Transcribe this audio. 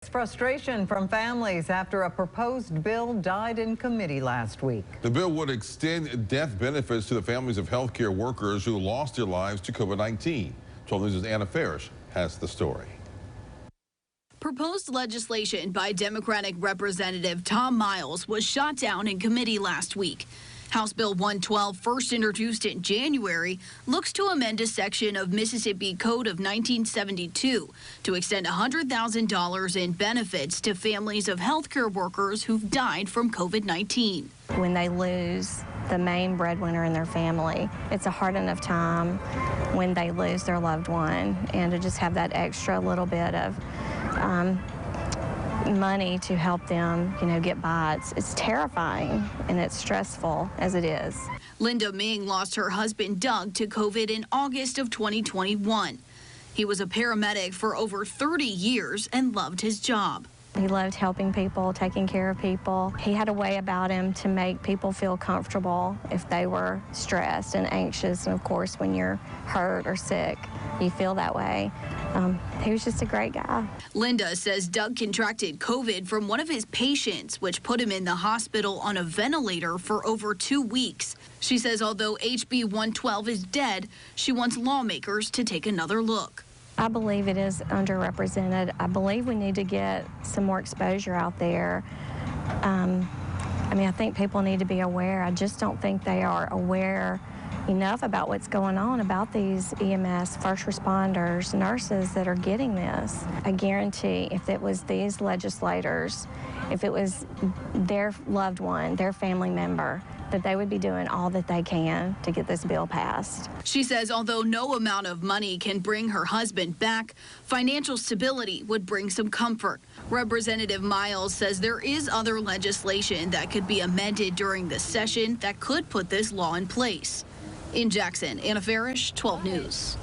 Frustration from families after a proposed bill died in committee last week. The bill would extend death benefits to the families of healthcare workers who lost their lives to COVID-19. 12 News' Anna Farish has the story. Proposed legislation by Democratic Representative Tom Miles was shot down in committee last week. House Bill 112, first introduced in January, looks to amend a section of Mississippi Code of 1972 to extend $100,000 in benefits to families of healthcare workers who've died from COVID-19. When they lose the main breadwinner in their family, it's a hard enough time when they lose their loved one, and to just have that extra little bit of money to help them, get by. It's terrifying and it's stressful as it is. Linda Ming lost her husband Doug to COVID in August of 2021. He was a paramedic for over 30 years and loved his job. He loved helping people, taking care of people. He had a way about him to make people feel comfortable if they were stressed and anxious. And of course, when you're hurt or sick, you feel that way. He was just a great guy. Linda says Doug contracted COVID from one of his patients, which put him in the hospital on a ventilator for over 2 weeks. She says although HB 112 is dead, she wants lawmakers to take another look. I believe it is underrepresented. I believe we need to get some more exposure out there. I think people need to be aware. I just don't think they are aware enough about what's going on about these EMS, first responders, nurses that are getting this. I guarantee if it was these legislators, if it was their loved one, their family member, that they would be doing all that they can to get this bill passed. She says although no amount of money can bring her husband back, financial stability would bring some comfort. Representative Miles says there is other legislation that could be amended during this session that could put this law in place. In Jackson, Anna Farish, 12 News.